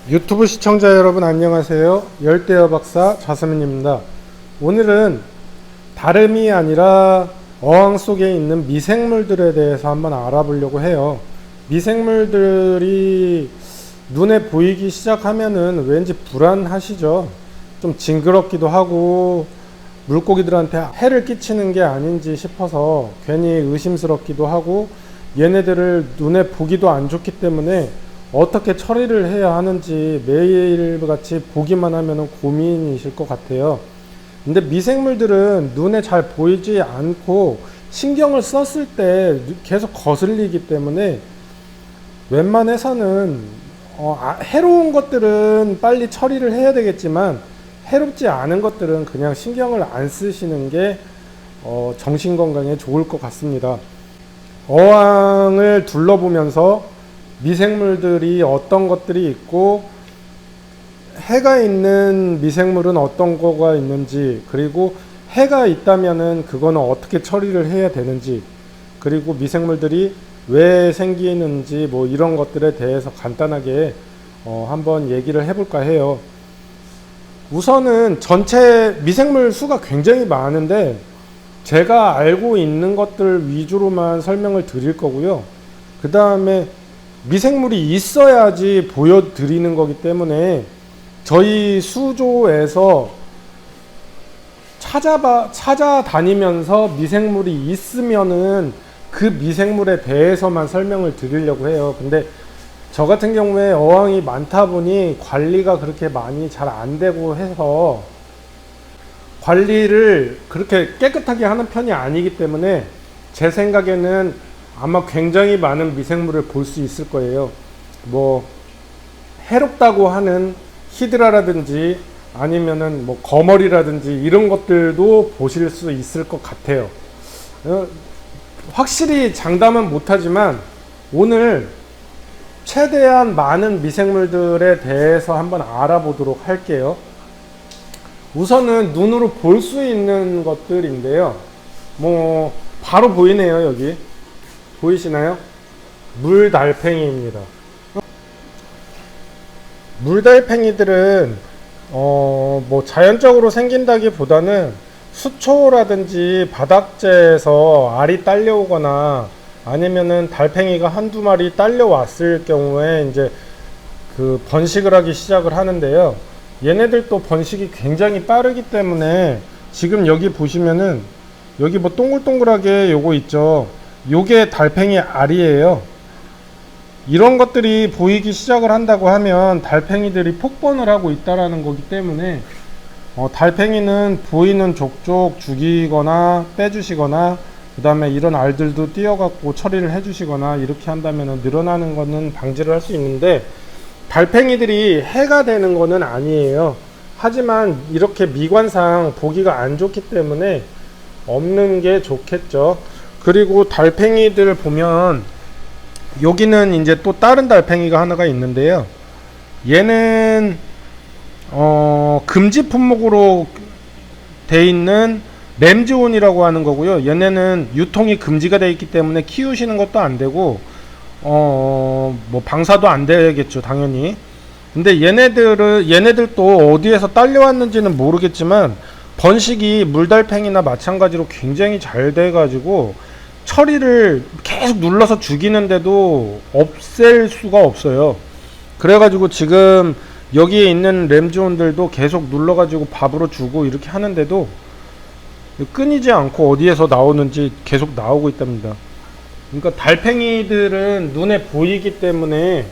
유튜브 시청자 여러분 안녕하세요. 열대어 박사 자스민입니다. 오늘은 다름이 아니라 어항 속에 있는 미생물들에 대해서 한번 알아보려고 해요. 미생물들이 눈에 보이기 시작하면은 왠지 불안하시죠? 좀 징그럽기도 하고 물고기들한테 해를 끼치는 게 아닌지 싶어서 괜히 의심스럽기도 하고, 얘네들을 눈에 보기도 안 좋기 때문에 어떻게 처리를 해야 하는지 매일같이 보기만 하면 고민이실 것 같아요. 근데 미생물들은 눈에 잘 보이지 않고 신경을 썼을 때 계속 거슬리기 때문에 웬만해서는 해로운 것들은 빨리 처리를 해야 되겠지만, 해롭지 않은 것들은 그냥 신경을 안 쓰시는 게 정신건강에 좋을 것 같습니다. 어항을 둘러보면서 미생물들이 어떤 것들이 있고, 해가 있는 미생물은 어떤 거가 있는지, 그리고 해가 있다면은 그거는 어떻게 처리를 해야 되는지, 그리고 미생물들이 왜 생기는지 뭐 이런 것들에 대해서 간단하게 한번 얘기를 해볼까 해요. 우선은 전체 미생물 수가 굉장히 많은데 제가 알고 있는 것들 위주로만 설명을 드릴 거고요. 그 다음에 미생물이 있어야지 보여드리는 거기 때문에 저희 수조에서 찾아다니면서 미생물이 있으면은 그 미생물에 대해서만 설명을 드리려고 해요. 근데 저 같은 경우에 어항이 많다 보니 관리가 그렇게 많이 잘 안 되고 해서 관리를 그렇게 깨끗하게 하는 편이 아니기 때문에 제 생각에는 아마 굉장히 많은 미생물을 볼 수 있을 거예요. 뭐 해롭다고 하는 히드라라든지 아니면은 뭐 거머리라든지 이런 것들도 보실 수 있을 것 같아요. 확실히 장담은 못하지만 오늘 최대한 많은 미생물들에 대해서 한번 알아보도록 할게요. 우선은 눈으로 볼 수 있는 것들인데요. 뭐 바로 보이네요. 여기 보이시나요? 물달팽이입니다. 물달팽이들은 뭐 자연적으로 생긴다기보다는 수초라든지 바닥재에서 알이 딸려오거나 아니면은 달팽이가 한두 마리 딸려왔을 경우에 이제 그 번식을 하기 시작을 하는데요. 얘네들도 번식이 굉장히 빠르기 때문에 지금 여기 보시면은 여기 뭐 동글동글하게 요거 있죠. 요게 달팽이 알이에요. 이런 것들이 보이기 시작을 한다고 하면 달팽이들이 폭번을 하고 있다라는 거기 때문에 달팽이는 보이는 족족 죽이거나 빼주시거나, 그 다음에 이런 알들도 띄어갖고 처리를 해주시거나 이렇게 한다면 늘어나는 거는 방지를 할 수 있는데, 달팽이들이 해가 되는 거는 아니에요. 하지만 이렇게 미관상 보기가 안 좋기 때문에 없는 게 좋겠죠. 그리고 달팽이들 보면 여기는 이제 또 다른 달팽이가 하나가 있는데요. 얘는 금지 품목으로 돼 있는 램즈온이라고 하는 거고요. 얘네는 유통이 금지가 되어 있기 때문에 키우시는 것도 안 되고 뭐 방사도 안 되겠죠, 당연히. 근데 얘네들도 어디에서 딸려왔는지는 모르겠지만 번식이 물달팽이나 마찬가지로 굉장히 잘 돼 가지고 처리를 계속 눌러서 죽이는데도 없앨 수가 없어요. 그래 가지고 지금 여기에 있는 램즈온들도 계속 눌러 가지고 밥으로 주고 이렇게 하는데도 끊이지 않고 어디에서 나오는지 계속 나오고 있답니다. 그러니까 달팽이들은 눈에 보이기 때문에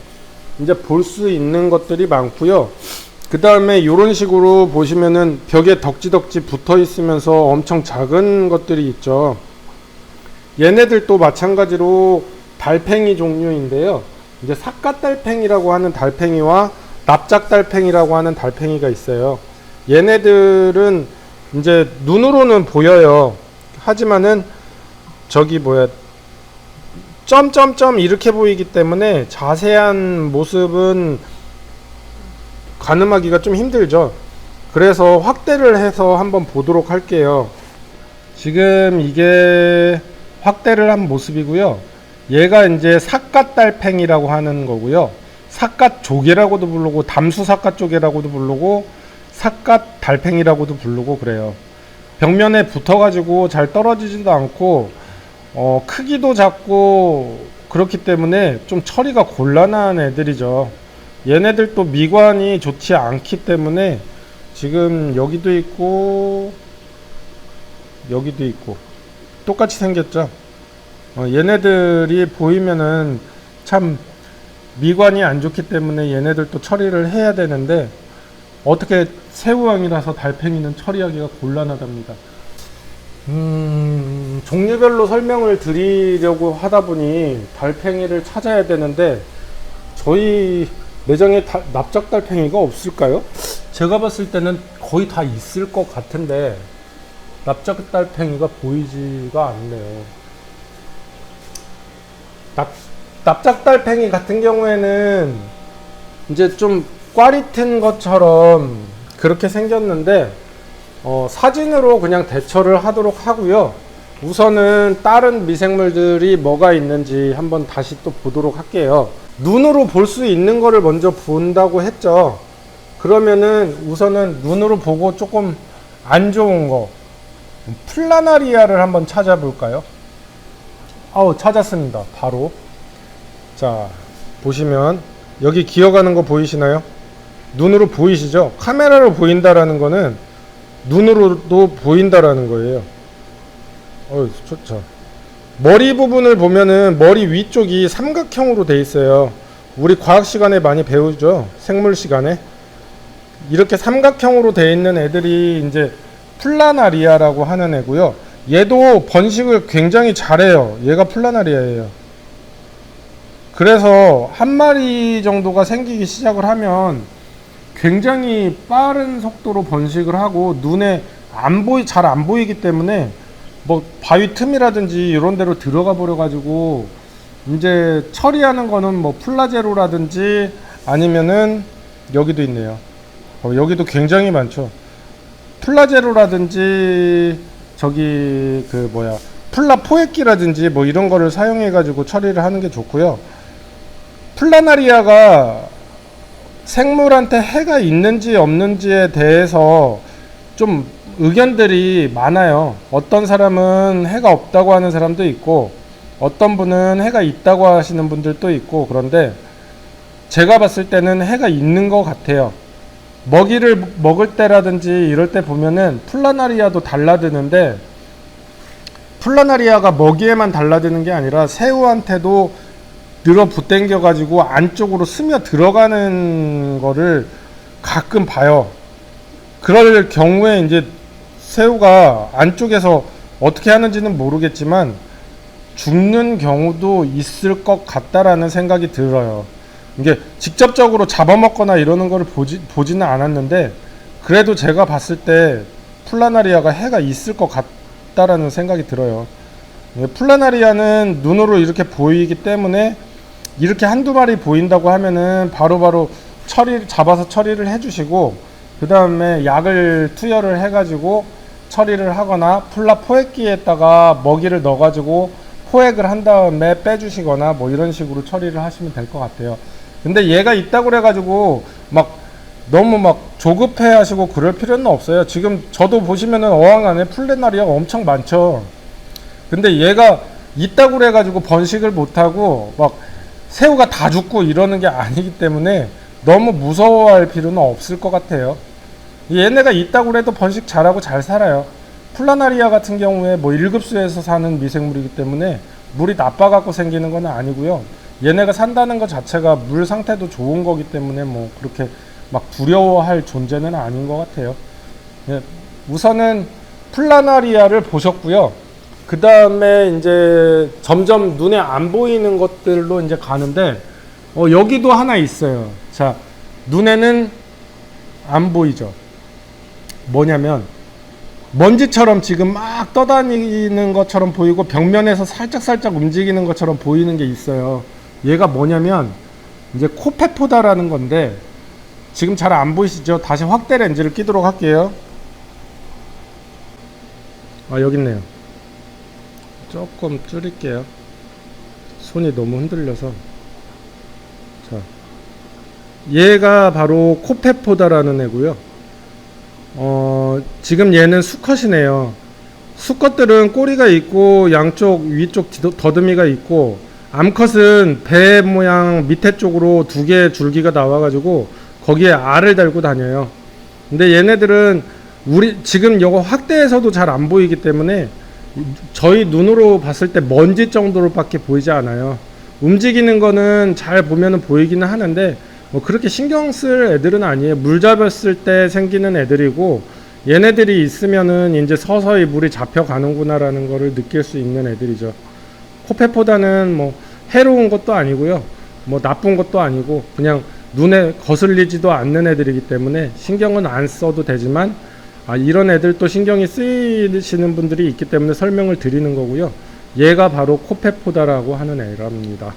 이제 볼 수 있는 것들이 많고요. 그 다음에 이런 식으로 보시면은 벽에 덕지덕지 붙어 있으면서 엄청 작은 것들이 있죠. 얘네들도 마찬가지로 달팽이 종류인데요. 이제 삿갓달팽이라고 하는 달팽이와 납작달팽이라고 하는 달팽이가 있어요. 얘네들은 이제 눈으로는 보여요. 하지만은 저기 뭐야, 점점점 이렇게 보이기 때문에 자세한 모습은 가늠하기가 좀 힘들죠. 그래서 확대를 해서 한번 보도록 할게요. 지금 이게 확대를 한 모습이고요. 얘가 이제 삿갓달팽이라고 하는 거고요. 삿갓 조개라고도 부르고 담수 삿갓 조개라고도 부르고 삿갓 달팽이라고도 부르고 그래요. 벽면에 붙어가지고 잘 떨어지지도 않고 크기도 작고 그렇기 때문에 좀 처리가 곤란한 애들이죠. 얘네들도 미관이 좋지 않기 때문에 지금 여기도 있고 여기도 있고 똑같이 생겼죠. 얘네들이 보이면은 참 미관이 안 좋기 때문에 얘네들도 처리를 해야 되는데 어떻게 새우왕이라서 달팽이는 처리하기가 곤란하답니다. 종류별로 설명을 드리려고 하다 보니 달팽이를 찾아야 되는데 저희 매장에 납작 달팽이가 없을까요? 제가 봤을 때는 거의 다 있을 것 같은데 납작 달팽이가 보이지가 않네요. 납작 달팽이 같은 경우에는 이제 좀 꽈리튼 것처럼 그렇게 생겼는데 사진으로 그냥 대처를 하도록 하고요. 우선은 다른 미생물들이 뭐가 있는지 한번 다시 또 보도록 할게요. 눈으로 볼 수 있는 거를 먼저 본다고 했죠. 그러면은 우선은 눈으로 보고 조금 안 좋은 거 플라나리아를 한번 찾아볼까요? 찾았습니다. 바로. 자, 보시면 여기 기어가는 거 보이시나요? 눈으로 보이시죠? 카메라로 보인다라는 거는 눈으로도 보인다라는 거예요. 좋죠. 머리 부분을 보면은 머리 위쪽이 삼각형으로 돼 있어요. 우리 과학 시간에 많이 배우죠. 생물 시간에. 이렇게 삼각형으로 돼 있는 애들이 이제 플라나리아라고 하는 애고요. 얘도 번식을 굉장히 잘해요. 얘가 플라나리아예요. 그래서 한 마리 정도가 생기기 시작을 하면 굉장히 빠른 속도로 번식을 하고 눈에 잘 안 보이기 때문에 뭐 바위 틈이라든지 이런 데로 들어가 버려 가지고 이제 처리하는 거는 뭐 플라제로라든지 아니면은 여기도 있네요. 여기도 굉장히 많죠. 플라제로라든지 저기 플라 포획기라든지 뭐 이런 거를 사용해 가지고 처리를 하는 게 좋고요. 플라나리아가 생물한테 해가 있는지 없는지에 대해서 좀 의견들이 많아요. 어떤 사람은 해가 없다고 하는 사람도 있고 어떤 분은 해가 있다고 하시는 분들도 있고 그런데 제가 봤을 때는 해가 있는 것 같아요. 먹이를 먹을 때라든지 이럴 때 보면은 플라나리아도 달라드는데 플라나리아가 먹이에만 달라드는 게 아니라 새우한테도 늘어붙당겨 가지고 안쪽으로 스며 들어가는 거를 가끔 봐요. 그럴 경우에 이제 새우가 안쪽에서 어떻게 하는지는 모르겠지만 죽는 경우도 있을 것 같다라는 생각이 들어요. 이게 직접적으로 잡아먹거나 이러는 거를 보지는 않았는데 그래도 제가 봤을 때 플라나리아가 해가 있을 것 같다라는 생각이 들어요. 플라나리아는 눈으로 이렇게 보이기 때문에 이렇게 한두 마리 보인다고 하면은 바로바로 잡아서 처리를 해주시고 그 다음에 약을 투여를 해가지고 처리를 하거나 플라 포획기에다가 먹이를 넣어가지고 포획을 한 다음에 빼주시거나 뭐 이런 식으로 처리를 하시면 될 것 같아요. 근데 얘가 있다고 그래가지고 너무 조급해 하시고 그럴 필요는 없어요. 지금 저도 보시면은 어항 안에 플라나리아가 엄청 많죠. 근데 얘가 있다고 그래가지고 번식을 못하고 새우가 다 죽고 이러는 게 아니기 때문에 너무 무서워할 필요는 없을 것 같아요. 얘네가 있다고 그래도 번식 잘하고 잘 살아요. 플라나리아 같은 경우에 1급수에서 사는 미생물이기 때문에 물이 나빠갖고 생기는 건 아니고요. 얘네가 산다는 것 자체가 물 상태도 좋은 거기 때문에 그렇게 두려워할 존재는 아닌 것 같아요. 우선은 플라나리아를 보셨고요. 그 다음에 이제 점점 눈에 안 보이는 것들로 이제 가는데 여기도 하나 있어요. 자, 눈에는 안 보이죠. 뭐냐면 먼지처럼 지금 막 떠다니는 것처럼 보이고 벽면에서 살짝 움직이는 것처럼 보이는 게 있어요. 얘가 뭐냐면 이제 코페포다라는 건데 지금 잘 안 보이시죠? 다시 확대 렌즈를 끼도록 할게요. 여기 있네요. 조금 줄일게요. 손이 너무 흔들려서. 자, 얘가 바로 코페포다라는 애고요. 지금 얘는 수컷이네요. 수컷들은 꼬리가 있고 양쪽 위쪽 더듬이가 있고, 암컷은 배 모양 밑에 쪽으로 두 개의 줄기가 나와가지고 거기에 알을 달고 다녀요. 근데 얘네들은 지금 이거 확대해서도 잘 안 보이기 때문에 저희 눈으로 봤을 때 먼지 정도로밖에 보이지 않아요. 움직이는 거는 잘 보면은 보이기는 하는데 뭐 그렇게 신경 쓸 애들은 아니에요. 물 잡았을 때 생기는 애들이고, 얘네들이 있으면은 이제 서서히 물이 잡혀가는구나라는 거를 느낄 수 있는 애들이죠. 코페포다는 뭐 해로운 것도 아니고요, 뭐 나쁜 것도 아니고 그냥 눈에 거슬리지도 않는 애들이기 때문에 신경은 안 써도 되지만, 이런 애들 또 신경이 쓰이시는 분들이 있기 때문에 설명을 드리는 거고요. 얘가 바로 코페포다라고 하는 애랍니다.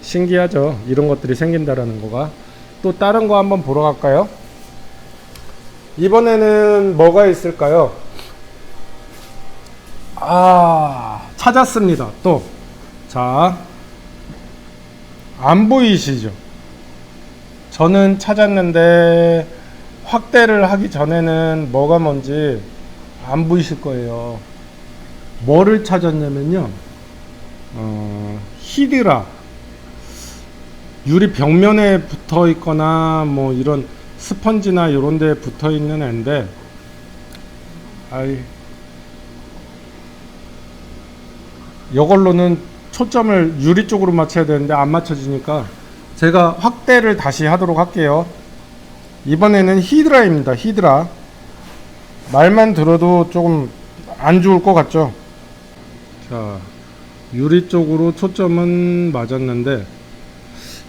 신기하죠? 이런 것들이 생긴다라는 거가. 또 다른 거 한번 보러 갈까요? 이번에는 뭐가 있을까요? 찾았습니다. 또. 자, 안 보이시죠? 저는 찾았는데 확대를 하기 전에는 뭐가 뭔지 안 보이실 거예요. 뭐를 찾았냐면요, 히드라. 유리 벽면에 붙어 있거나 뭐 이런 스펀지나 이런 데 붙어 있는 애인데, 이걸로는 초점을 유리 쪽으로 맞춰야 되는데 안 맞춰지니까 제가 확대를 다시 하도록 할게요. 이번에는 히드라입니다. 히드라. 말만 들어도 조금 안 좋을 것 같죠? 자, 유리 쪽으로 초점은 맞았는데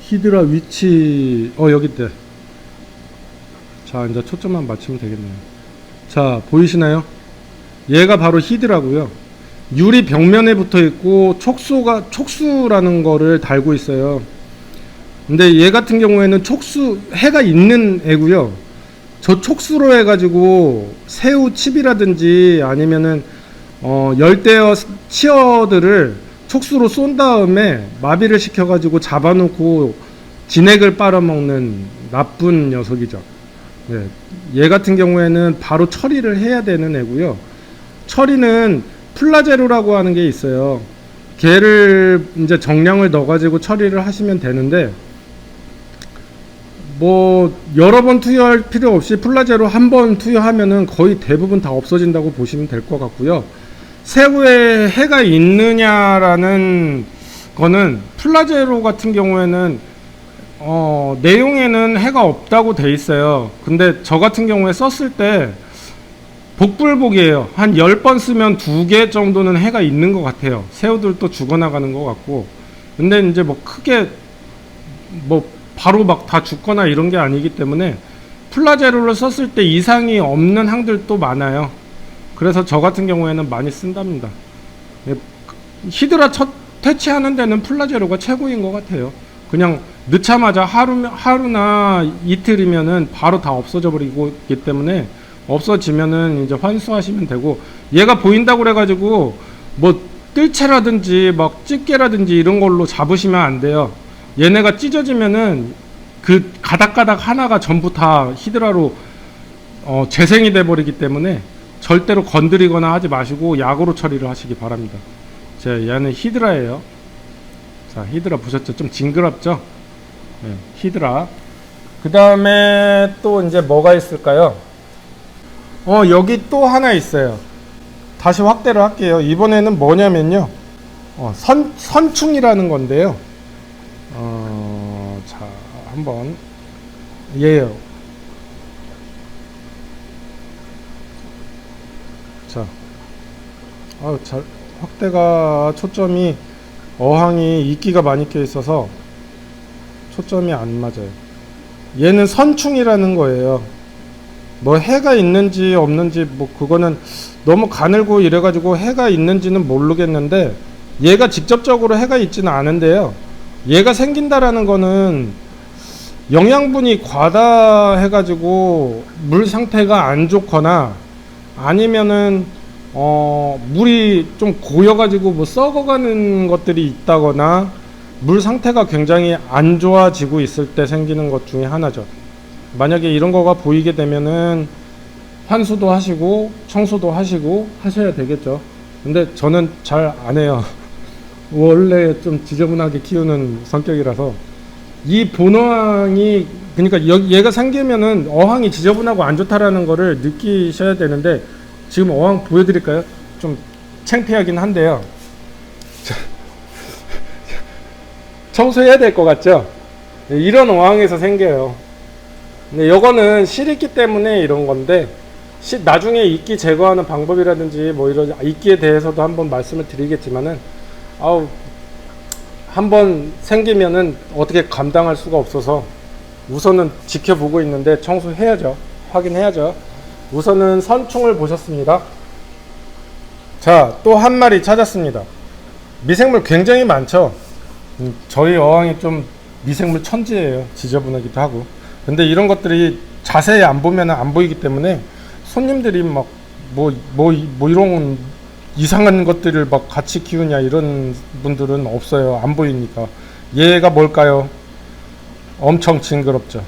히드라 위치 여기 있대. 자, 이제 초점만 맞추면 되겠네요. 자, 보이시나요? 얘가 바로 히드라고요. 유리 벽면에 붙어 있고 촉수라는 거를 달고 있어요. 근데 얘 같은 경우에는 해가 있는 애고요. 저 촉수로 해가지고 새우 칩이라든지 아니면은 열대어 치어들을 촉수로 쏜 다음에 마비를 시켜가지고 잡아놓고 진액을 빨아먹는 나쁜 녀석이죠. 네. 얘 같은 경우에는 바로 처리를 해야 되는 애고요. 처리는 플라제로라고 하는 게 있어요. 걔를 이제 정량을 넣어가지고 처리를 하시면 되는데, 뭐 여러 번 투여할 필요 없이 플라제로 한 번 투여하면은 거의 대부분 다 없어진다고 보시면 될 것 같고요. 새우에 해가 있느냐라는 거는 플라제로 같은 경우에는 내용에는 해가 없다고 돼 있어요. 근데 저 같은 경우에 썼을 때 복불복이에요. 한 10번 쓰면 2개 정도는 해가 있는 것 같아요. 새우들도 죽어나가는 것 같고. 근데 이제 뭐 크게 뭐 바로 막 다 죽거나 이런 게 아니기 때문에 플라제로를 썼을 때 이상이 없는 항들도 많아요. 그래서 저 같은 경우에는 많이 쓴답니다. 히드라 퇴치하는 데는 플라제로가 최고인 것 같아요. 그냥 넣자마자 하루나 이틀이면은 바로 다 없어져 버리기 때문에 없어지면은 이제 환수하시면 되고, 얘가 보인다고 그래가지고 뭐 뜰채라든지 막 집게라든지 이런 걸로 잡으시면 안 돼요. 얘네가 찢어지면은 그 가닥가닥 하나가 전부 다 히드라로 재생이 돼 버리기 때문에 절대로 건드리거나 하지 마시고 약으로 처리를 하시기 바랍니다. 얘는 히드라예요. 자, 히드라 보셨죠? 좀 징그럽죠? 네, 히드라. 그 다음에 또 이제 뭐가 있을까요? 여기 또 하나 있어요. 다시 확대를 할게요. 이번에는 뭐냐면요, 선충이라는 건데요. 자, 한번 얘요. 자, 확대가 초점이 어항이 이끼가 많이 껴 있어서 초점이 안 맞아요. 얘는 선충이라는 거예요. 뭐 해가 있는지 없는지 뭐 그거는 너무 가늘고 이래가지고 해가 있는지는 모르겠는데, 얘가 직접적으로 해가 있지는 않은데요. 얘가 생긴다라는 거는 영양분이 과다 해가지고 물 상태가 안 좋거나 아니면은 물이 좀 고여가지고 뭐 썩어가는 것들이 있다거나 물 상태가 굉장히 안 좋아지고 있을 때 생기는 것 중에 하나죠. 만약에 이런 거가 보이게 되면은 환수도 하시고 청소도 하시고 하셔야 되겠죠. 근데 저는 잘 안 해요. 원래 좀 지저분하게 키우는 성격이라서. 이 본어항이, 그러니까 얘가 생기면은 어항이 지저분하고 안 좋다라는 거를 느끼셔야 되는데, 지금 어항 보여드릴까요? 좀 창피하긴 한데요. 청소해야 될 것 같죠? 이런 어항에서 생겨요. 근데 요거는 실이기 때문에 이런 건데, 나중에 이끼 제거하는 방법이라든지 뭐 이런 이끼에 대해서도 한번 말씀을 드리겠지만은, 한번 생기면은 어떻게 감당할 수가 없어서 우선은 지켜보고 있는데 청소해야죠. 확인해야죠. 우선은 선충을 보셨습니다. 자, 또 한 마리 찾았습니다. 미생물 굉장히 많죠. 저희 어항이 좀 미생물 천지예요. 지저분하기도 하고. 근데 이런 것들이 자세히 안 보면 안 보이기 때문에 손님들이 막 뭐 이런 이상한 것들을 막 같이 키우냐 이런 분들은 없어요. 안 보이니까. 얘가 뭘까요? 엄청 징그럽죠.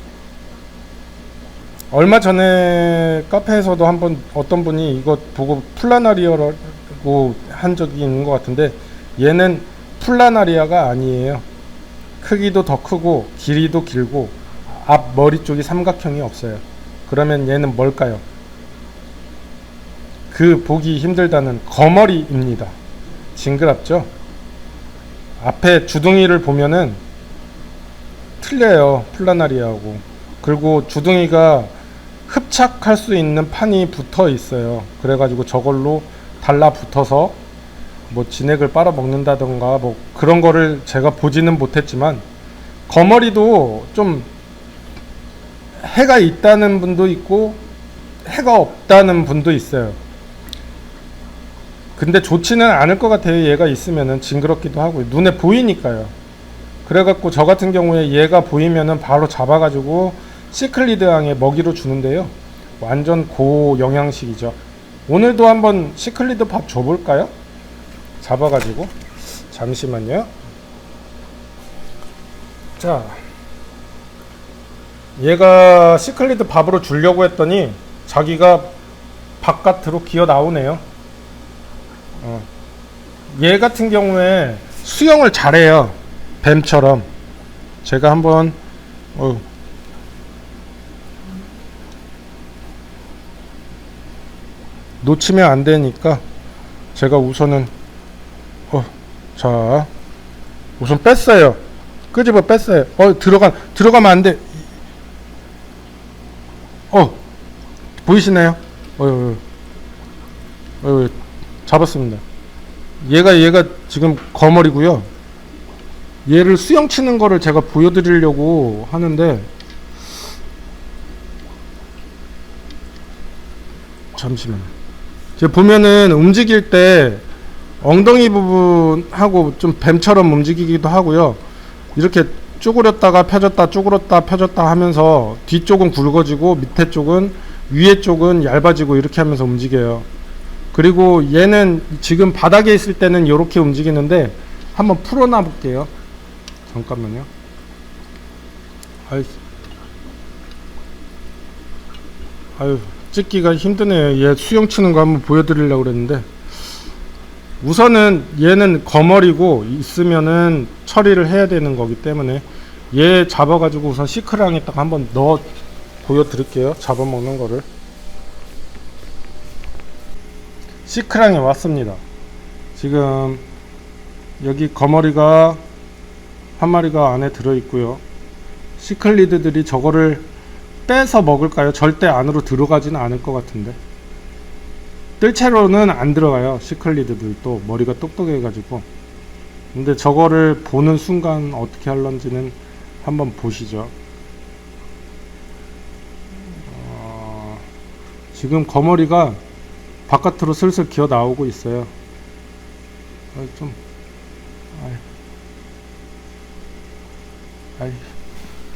얼마 전에 카페에서도 한번 어떤 분이 이거 보고 플라나리아라고 한 적이 있는 것 같은데, 얘는 플라나리아가 아니에요. 크기도 더 크고 길이도 길고 앞 머리 쪽이 삼각형이 없어요. 그러면 얘는 뭘까요? 그 보기 힘들다는 거머리입니다. 징그럽죠? 앞에 주둥이를 보면은 틀려요. 플라나리아하고. 그리고 주둥이가 흡착할 수 있는 판이 붙어 있어요. 그래가지고 저걸로 달라붙어서 뭐 진액을 빨아먹는다던가 뭐 그런 거를 제가 보지는 못했지만, 거머리도 좀 해가 있다는 분도 있고 해가 없다는 분도 있어요. 근데 좋지는 않을 것 같아요. 얘가 있으면은 징그럽기도 하고 눈에 보이니까요. 그래갖고 저 같은 경우에 얘가 보이면은 바로 잡아가지고 시클리드항에 먹이로 주는데요. 완전 고영양식이죠. 오늘도 한번 시클리드 밥 줘볼까요? 잡아가지고. 잠시만요. 자, 얘가 시클리드 밥으로 주려고 했더니 자기가 바깥으로 기어 나오네요. 얘 같은 경우에 수영을 잘해요. 뱀처럼. 제가 한번 놓치면 안 되니까 제가 우선은 자, 우선 뺐어요. 끄집어 뺐어요. 들어가면 안 돼. 보이시나요? 잡았습니다. 얘가 지금 거머리고요. 얘를 수영 치는 거를 제가 보여드리려고 하는데, 잠시만요. 제가 보면은 움직일 때 엉덩이 부분하고 좀 뱀처럼 움직이기도 하고요. 이렇게 쭈그렸다가 펴졌다 쭈그렸다 펴졌다 하면서 뒤쪽은 굵어지고 밑에 쪽은, 위에 쪽은 얇아지고 이렇게 하면서 움직여요. 그리고 얘는 지금 바닥에 있을 때는 이렇게 움직이는데 한번 풀어놔 볼게요. 잠깐만요. 아유, 찍기가 힘드네요. 얘 수영 치는 거 한번 보여드리려고 그랬는데, 우선은 얘는 거머리고 있으면은 처리를 해야 되는 거기 때문에 얘 잡아가지고 우선 시크랑에 딱 한번 넣어 보여드릴게요. 잡아먹는 거를. 시크랑에 왔습니다. 지금 여기 거머리가 한 마리가 안에 들어있고요. 시클리드들이 저거를 빼서 먹을까요? 절대 안으로 들어가지는 않을 것 같은데. 뜰채로는 안 들어가요. 시클리드들도 머리가 똑똑해가지고. 근데 저거를 보는 순간 어떻게 할런지는 한번 보시죠. 지금 거머리가 바깥으로 슬슬 기어 나오고 있어요.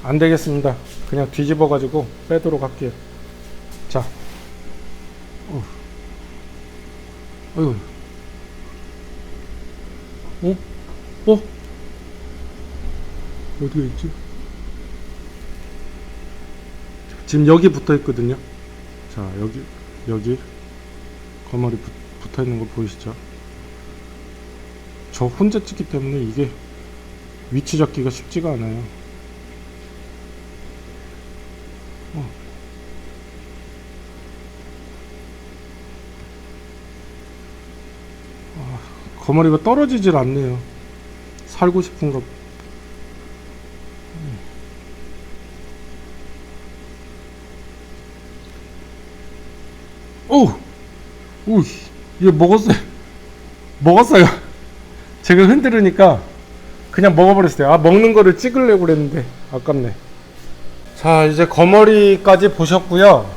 안 되겠습니다. 그냥 뒤집어 가지고 빼도록 할게요. 자, 어디가 있지? 지금 여기 붙어 있거든요. 자, 여기 거머리 붙어 있는 거 보이시죠? 저 혼자 찍기 때문에 이게 위치 잡기가 쉽지가 않아요. 거머리가 떨어지질 않네요. 살고 싶은가. 오, 이거 먹었어요. 제가 흔들으니까 그냥 먹어버렸어요. 먹는 거를 찍으려고 그랬는데 아깝네. 자, 이제 거머리까지 보셨고요.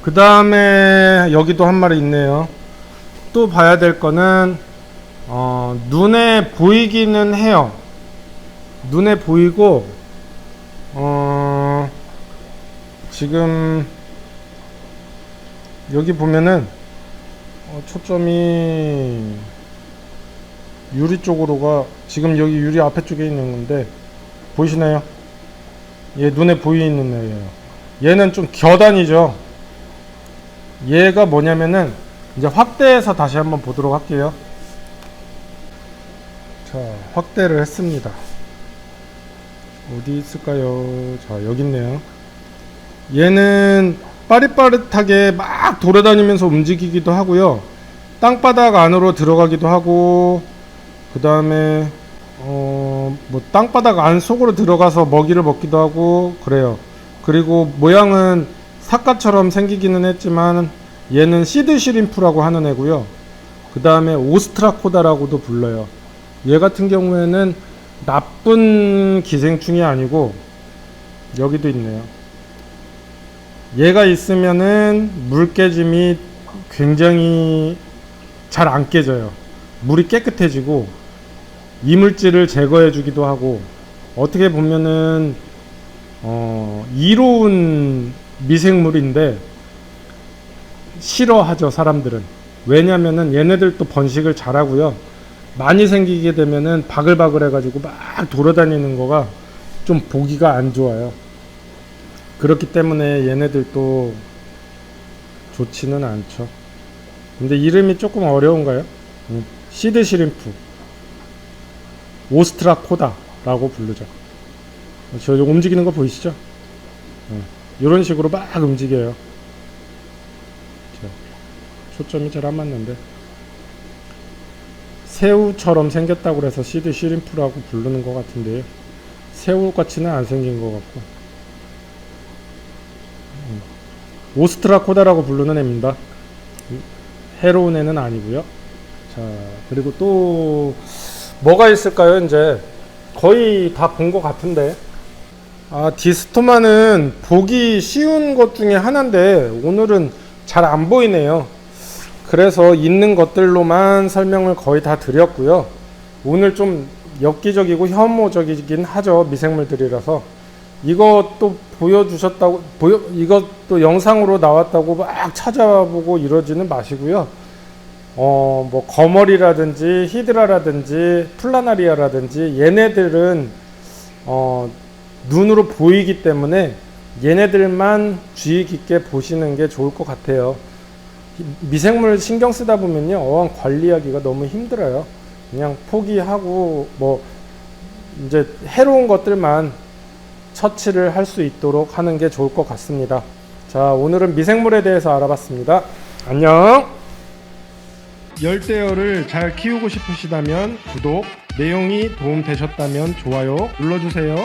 그 다음에 여기도 한 마리 있네요. 또 봐야 될 거는 눈에 보이기는 해요. 눈에 보이고 지금 여기 보면은 초점이 유리 쪽으로가, 지금 여기 유리 앞에 쪽에 있는 건데 보이시나요? 얘 눈에 보이는 애예요. 얘는 좀 겨단이죠. 얘가 뭐냐면은 이제 확대해서 다시 한번 보도록 할게요. 자, 확대를 했습니다. 어디 있을까요? 자, 여기 있네요. 얘는 빠릿빠릿하게 막 돌아다니면서 움직이기도 하고요. 땅바닥 안으로 들어가기도 하고, 그 다음에 뭐 땅바닥 안 속으로 들어가서 먹이를 먹기도 하고 그래요. 그리고 모양은 사과처럼 생기기는 했지만 얘는 시드 시림프라고 하는 애고요. 그 다음에 오스트라코다라고도 불러요. 얘 같은 경우에는 나쁜 기생충이 아니고, 여기도 있네요. 얘가 있으면은 물 깨짐이 굉장히 잘 안 깨져요. 물이 깨끗해지고 이물질을 제거해 주기도 하고, 어떻게 보면은 이로운 미생물인데 싫어하죠, 사람들은. 왜냐면은 얘네들도 번식을 잘하고요. 많이 생기게 되면은 바글바글 해가지고 막 돌아다니는 거가 좀 보기가 안 좋아요. 그렇기 때문에 얘네들도 좋지는 않죠. 근데 이름이 조금 어려운가요? 시드 시림프, 오스트라코다라고 부르죠. 저 움직이는 거 보이시죠? 이런 식으로 막 움직여요. 초점이 잘 안 맞는데, 새우처럼 생겼다고 해서 시드 시림프라고 부르는 것 같은데요. 새우같이는 안 생긴 것 같고, 오스트라코다라고 부르는 애입니다. 해로운 애는 아니고요. 자, 그리고 또 뭐가 있을까요? 이제 거의 다 본 것 같은데, 디스토마는 보기 쉬운 것 중에 하나인데 오늘은 잘 안 보이네요. 그래서 있는 것들로만 설명을 거의 다 드렸고요. 오늘 좀 엽기적이고 혐오적이긴 하죠, 미생물들이라서. 이것도 보여주셨다고, 이것도 영상으로 나왔다고 막 찾아보고 이러지는 마시고요. 뭐 거머리라든지 히드라라든지 플라나리아라든지 얘네들은 눈으로 보이기 때문에 얘네들만 주의 깊게 보시는 게 좋을 것 같아요. 미생물 신경 쓰다 보면요, 어항 관리하기가 너무 힘들어요. 그냥 포기하고 뭐 이제 해로운 것들만 처치를 할 수 있도록 하는 게 좋을 것 같습니다. 자, 오늘은 미생물에 대해서 알아봤습니다. 안녕. 열대어를 잘 키우고 싶으시다면 구독, 내용이 도움되셨다면 좋아요 눌러주세요.